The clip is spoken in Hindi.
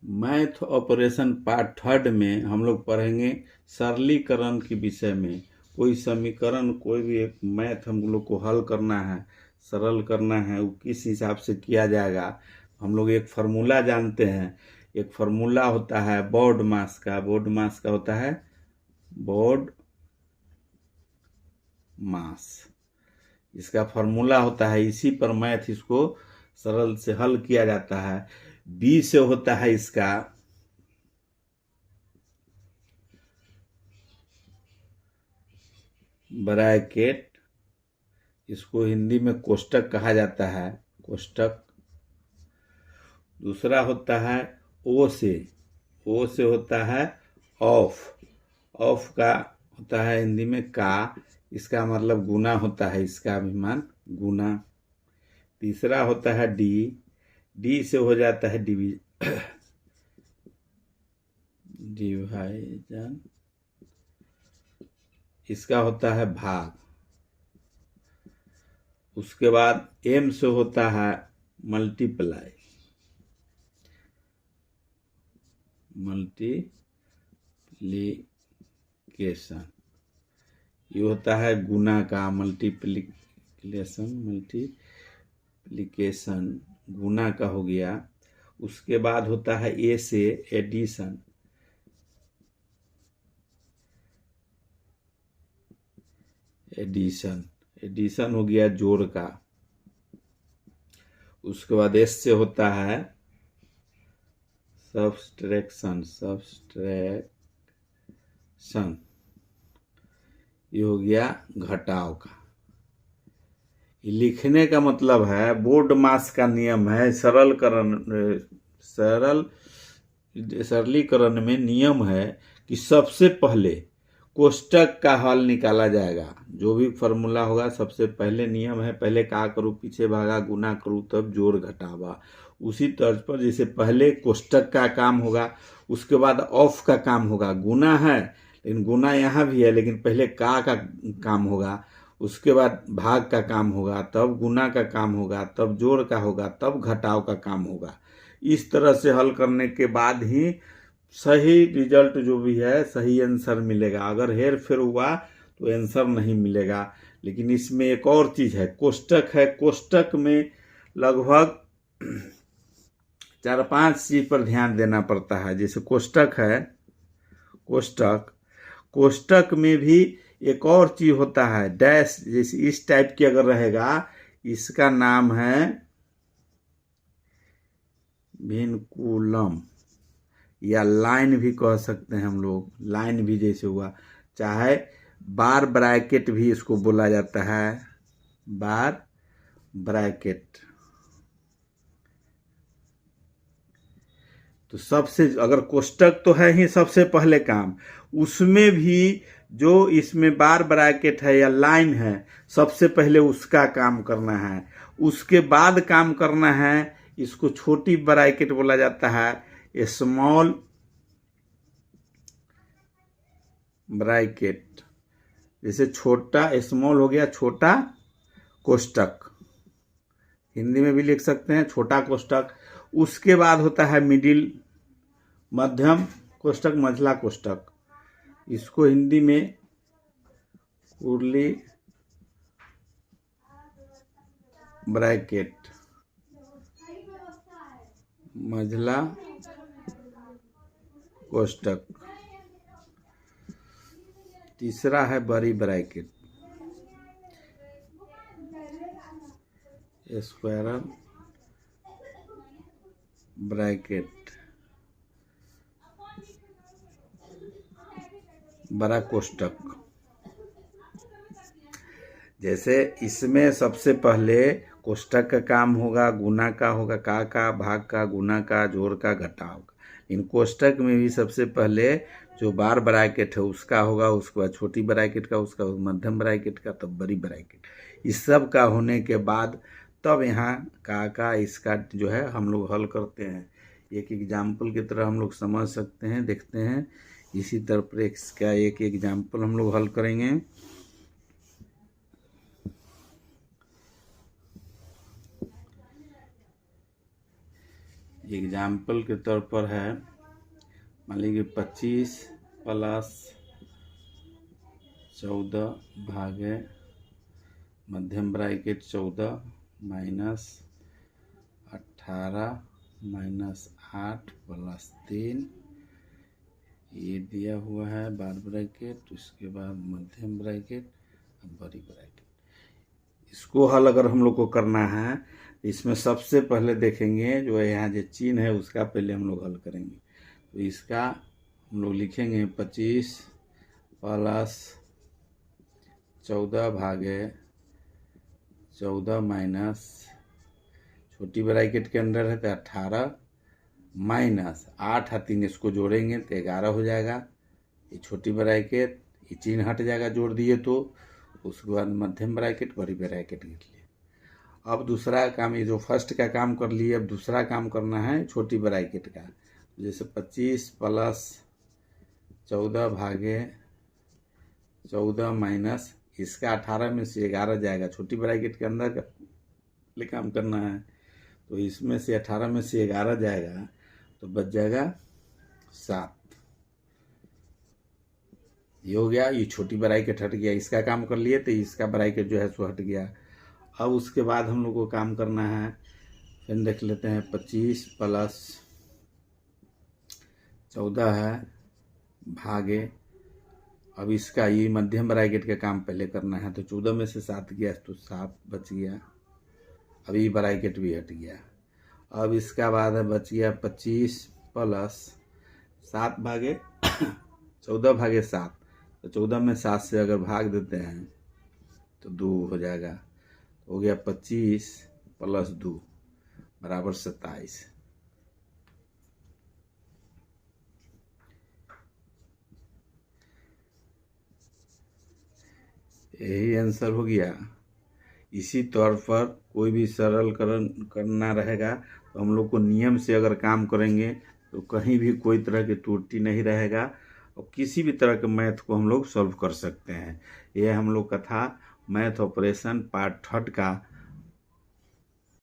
मैथ ऑपरेशन पार्ट थर्ड में हम लोग पढ़ेंगे सरलीकरण के विषय में। कोई समीकरण, कोई भी एक मैथ हम लोग को हल करना है, सरल करना है, वो किस हिसाब से किया जाएगा। हम लोग एक फार्मूला जानते हैं। एक फार्मूला होता है बोर्ड मास का होता है बोर्ड मास। इसका फार्मूला होता है, इसी पर मैथ इसको सरल से हल किया जाता है। बी से होता है इसका ब्रैकेट, इसको हिंदी में कोष्टक कहा जाता है, कोष्टक। दूसरा होता है ओ से होता है ऑफ का होता है हिंदी में का, इसका मतलब गुना होता है, इसका अभिमान गुना। तीसरा होता है डी से हो जाता है डिवाइजन, इसका होता है भाग। उसके बाद एम से होता है मल्टीप्लिकेशन, ये होता है गुना का, मल्टीप्लिकेशन गुना का हो गया। उसके बाद होता है ए से एडिशन हो गया जोड़ का। उसके बाद एस से होता है सब्सट्रैक्शन, ये हो गया घटाव का। लिखने का मतलब है बोर्ड मास का नियम है, सरलीकरण में नियम है कि सबसे पहले कोष्टक का हल निकाला जाएगा। जो भी फॉर्मूला होगा सबसे पहले नियम है, पहले का करूँ पीछे भागा, गुना करूँ तब जोड़ घटावा। उसी तर्ज पर जैसे पहले कोष्टक का काम होगा, उसके बाद ऑफ का काम होगा। गुना है लेकिन गुना यहाँ भी है, लेकिन पहले का काम होगा, उसके बाद भाग का काम होगा, तब गुना का काम होगा, तब जोड़ का होगा, तब घटाव का काम होगा। इस तरह से हल करने के बाद ही सही रिजल्ट जो भी है, सही आंसर मिलेगा। अगर हेर फेर हुआ तो आंसर नहीं मिलेगा। लेकिन इसमें एक और चीज है, कोष्टक है। कोष्टक में लगभग 4-5 चीज पर ध्यान देना पड़ता है। जैसे कोष्टक है, कोष्टक में भी एक और चीज होता है डैश, जैसे इस टाइप की अगर रहेगा, इसका नाम है विनकुलम, या लाइन भी कह सकते हैं हम लोग। लाइन भी जैसे हुआ, चाहे बार ब्रैकेट भी इसको बोला जाता है, बार ब्रैकेट। तो सबसे, अगर कोष्टक तो है ही सबसे पहले काम, उसमें भी जो इसमें बार ब्रैकेट है या लाइन है, सबसे पहले उसका काम करना है। उसके बाद काम करना है, इसको छोटी ब्रैकेट बोला जाता है, स्मॉल ब्रैकेट। जैसे छोटा स्मॉल हो गया छोटा कोष्टक, हिंदी में भी लिख सकते हैं छोटा कोष्टक। उसके बाद होता है मिडिल, मध्यम कोष्टक, मझला कोष्टक। इसको हिंदी में कुर्ली ब्रैकेट, मझला कोष्टक। तीसरा है बड़ी ब्रैकेट, स्क्वायर ब्रैकेट, बड़ा कोष्टक। जैसे इसमें सबसे पहले कोष्टक का काम होगा, गुना का होगा, का भाग का, गुना का, जोड़ का, घटाव का। इन कोष्टक में भी सबसे पहले जो बार ब्रैकेट है उसका होगा, उसके बाद छोटी ब्रैकेट का, उसका मध्यम ब्रैकेट का, तब बड़ी ब्रैकेट। इस सब का होने के बाद तब यहाँ का इसका जो है हम लोग हल करते हैं। एक एग्जाम्पल की तरह हम लोग समझ सकते हैं, देखते हैं। इसी तरह पर इसका एक एग्जाम्पल हम लोग हल करेंगे। एग्जाम्पल के तौर पर है, मान लीजिए 25 प्लस 14 भागे मध्यम ब्रैकेट 14 माइनस 18 माइनस 8 प्लस 3, ये दिया हुआ है बार ब्रैकेट, उसके बाद मध्यम ब्रैकेट, बड़ी ब्रैकेट। इसको हल अगर हम लोग को करना है, इसमें सबसे पहले देखेंगे जो यहाँ जो चिन्ह है उसका पहले हम लोग हल करेंगे। तो इसका हम लोग लिखेंगे 25 प्लस 14 भागे 14 माइनस छोटी ब्रैकेट के अंदर है तो 18 माइनस 8 और 3 इसको जोड़ेंगे तो 11 हो जाएगा। ये छोटी ब्रैकेट, ये चिन्ह हट जाएगा जोड़ दिए तो। उसके बाद मध्यम ब्रैकेट, बड़ी ब्रैकेट लिख लिए। अब दूसरा काम, ये जो फर्स्ट का काम कर लिए, अब दूसरा काम करना है छोटी ब्रैकेट का। जैसे 25 प्लस 14 भागे 14 माइनस इसका 18 में से 11 जाएगा, छोटी ब्रैकेट के अंदर का काम करना है। तो इसमें से 18 में से 11 जाएगा तो बच जाएगा 7। ये हो गया, ये छोटी ब्रैकेट हट गया, इसका काम कर लिए तो इसका ब्रैकेट जो है सो हट गया। अब उसके बाद हम लोग को काम करना है, फिर देख लेते हैं 25 प्लस 14 है भागे, अब इसका ये मध्यम ब्रैकेट का काम पहले करना है। तो 14 में से 7 गया तो 7 बच गया, अब ये ब्रैकेट भी हट गया। अब इसका बाद है बच गया 25 प्लस 7 भागे 14 भागे 7, तो 14 में 7 से अगर भाग देते हैं तो 2 हो जाएगा। हो गया 25 प्लस 2 बराबर 27। यही आंसर हो गया। इसी तौर पर कोई भी सरलकरण करना रहेगा तो हम लोग को नियम से अगर काम करेंगे तो कहीं भी कोई तरह की त्रुटि नहीं रहेगा और किसी भी तरह के मैथ को हम लोग सॉल्व कर सकते हैं। यह हम लोग का था मैथ ऑपरेशन पार्ट 3 का